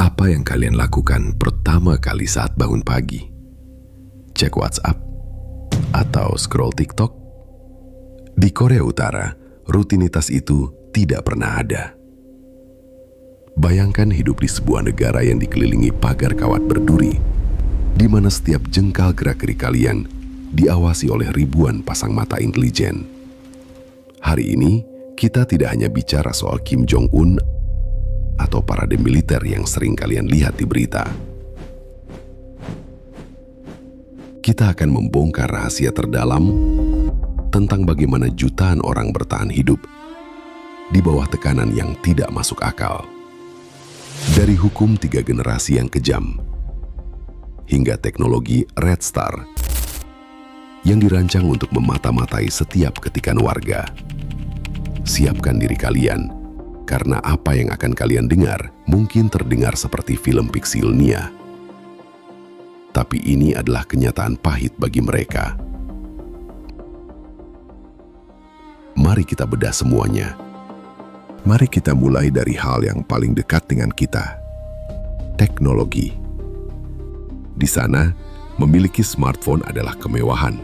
Apa yang kalian lakukan pertama kali saat bangun pagi? Cek WhatsApp? Atau scroll TikTok? Di Korea Utara, rutinitas itu tidak pernah ada. Bayangkan hidup di sebuah negara yang dikelilingi pagar kawat berduri, di mana setiap jengkal gerak-gerik kalian diawasi oleh ribuan pasang mata intelijen. Hari ini, kita tidak hanya bicara soal Kim Jong-un atau parade militer yang sering kalian lihat di berita. Kita akan membongkar rahasia terdalam tentang bagaimana jutaan orang bertahan hidup di bawah tekanan yang tidak masuk akal. Dari hukum 3 generasi yang kejam, hingga teknologi Red Star yang dirancang untuk memata-matai setiap ketikan warga. Siapkan diri kalian, karena apa yang akan kalian dengar mungkin terdengar seperti film fiksi ilmiah. Tapi ini adalah kenyataan pahit bagi mereka. Mari kita bedah semuanya. Mari kita mulai dari hal yang paling dekat dengan kita, teknologi. Di sana, memiliki smartphone adalah kemewahan.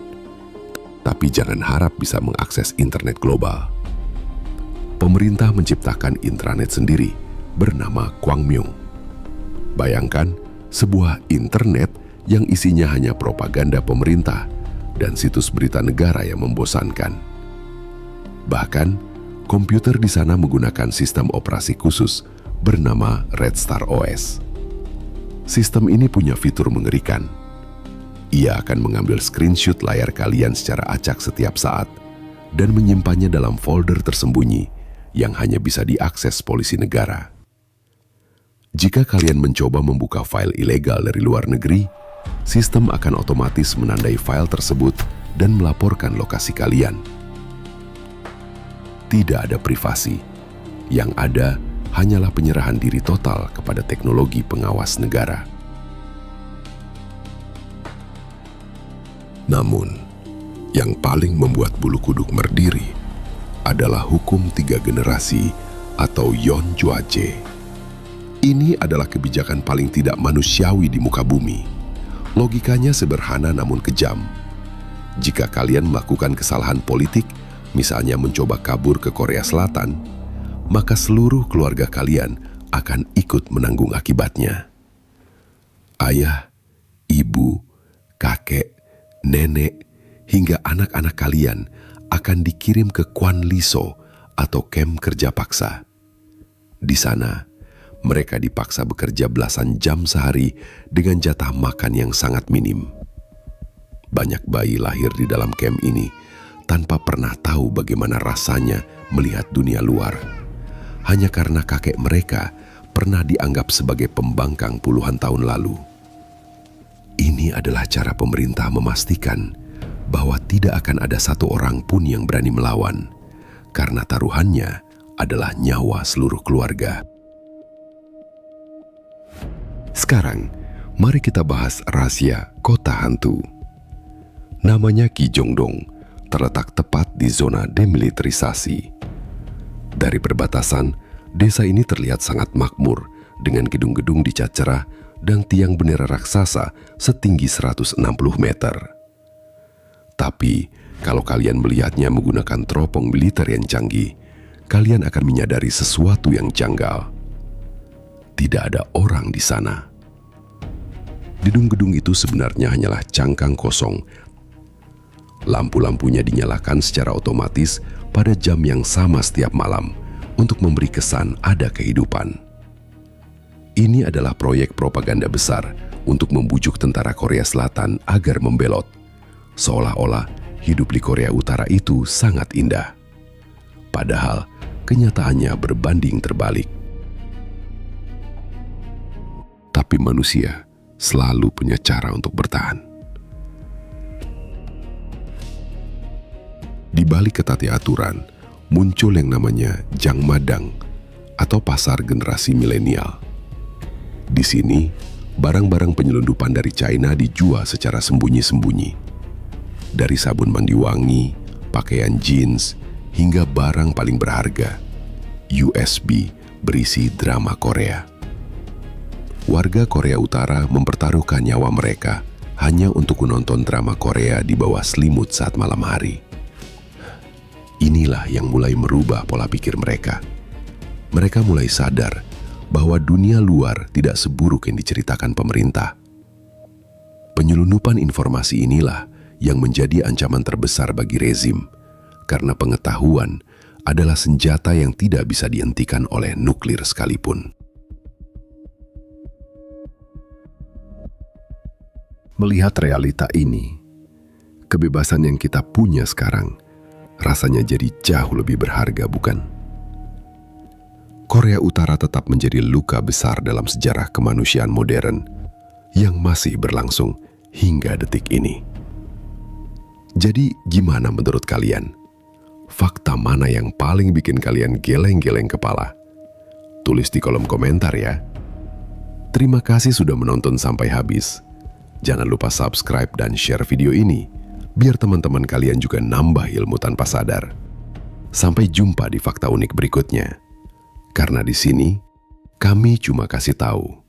Tapi jangan harap bisa mengakses internet global. Pemerintah menciptakan intranet sendiri bernama Kwangmyong. Bayangkan sebuah internet yang isinya hanya propaganda pemerintah dan situs berita negara yang membosankan. Bahkan, komputer di sana menggunakan sistem operasi khusus bernama Red Star OS. Sistem ini punya fitur mengerikan. Ia akan mengambil screenshot layar kalian secara acak setiap saat dan menyimpannya dalam folder tersembunyi yang hanya bisa diakses polisi negara. Jika kalian mencoba membuka file ilegal dari luar negeri, sistem akan otomatis menandai file tersebut dan melaporkan lokasi kalian. Tidak ada privasi. Yang ada hanyalah penyerahan diri total kepada teknologi pengawas negara. Namun, yang paling membuat bulu kuduk berdiri adalah hukum 3 generasi atau Yonjuaje. Ini adalah kebijakan paling tidak manusiawi di muka bumi. Logikanya sederhana namun kejam. Jika kalian melakukan kesalahan politik, misalnya mencoba kabur ke Korea Selatan, maka seluruh keluarga kalian akan ikut menanggung akibatnya. Ayah, ibu, kakek, nenek, hingga anak-anak kalian akan dikirim ke Kwanliso atau kamp kerja paksa. Di sana, mereka dipaksa bekerja belasan jam sehari dengan jatah makan yang sangat minim. Banyak bayi lahir di dalam kamp ini tanpa pernah tahu bagaimana rasanya melihat dunia luar, hanya karena kakek mereka pernah dianggap sebagai pembangkang puluhan tahun lalu. Ini adalah cara pemerintah memastikan bahwa tidak akan ada satu orang pun yang berani melawan, karena taruhannya adalah nyawa seluruh keluarga. Sekarang, mari kita bahas rahasia kota hantu. Namanya Kijongdong, terletak tepat di zona demilitarisasi. Dari perbatasan, desa ini terlihat sangat makmur dengan gedung-gedung dicat cerah dan tiang bendera raksasa setinggi 160 meter. Tapi, kalau kalian melihatnya menggunakan teropong militer yang canggih, kalian akan menyadari sesuatu yang janggal. Tidak ada orang di sana. Gedung-gedung itu sebenarnya hanyalah cangkang kosong. Lampu-lampunya dinyalakan secara otomatis pada jam yang sama setiap malam untuk memberi kesan ada kehidupan. Ini adalah proyek propaganda besar untuk membujuk tentara Korea Selatan agar membelot. Seolah-olah hidup di Korea Utara itu sangat indah. Padahal kenyataannya berbanding terbalik. Tapi manusia selalu punya cara untuk bertahan. Di balik ketatnya aturan, muncul yang namanya Jangmadang atau pasar generasi milenial. Di sini, barang-barang penyelundupan dari China dijual secara sembunyi-sembunyi. Dari sabun mandi wangi, pakaian jeans, hingga barang paling berharga, USB berisi drama Korea. warga Korea Utara mempertaruhkan nyawa mereka hanya untuk menonton drama Korea di bawah selimut saat malam hari. Inilah yang mulai merubah pola pikir mereka. Mereka mulai sadar bahwa dunia luar tidak seburuk yang diceritakan pemerintah. Penyelundupan informasi inilah yang menjadi ancaman terbesar bagi rezim, karena pengetahuan adalah senjata yang tidak bisa dihentikan oleh nuklir sekalipun. Melihat realita ini, kebebasan yang kita punya sekarang rasanya jadi jauh lebih berharga, bukan? Korea Utara tetap menjadi luka besar dalam sejarah kemanusiaan modern yang masih berlangsung hingga detik ini. Jadi gimana menurut kalian? Fakta mana yang paling bikin kalian geleng-geleng kepala? Tulis di kolom komentar ya. Terima kasih sudah menonton sampai habis. Jangan lupa subscribe dan share video ini, biar teman-teman kalian juga nambah ilmu tanpa sadar. Sampai jumpa di fakta unik berikutnya. Karena di sini, kami cuma kasih tahu.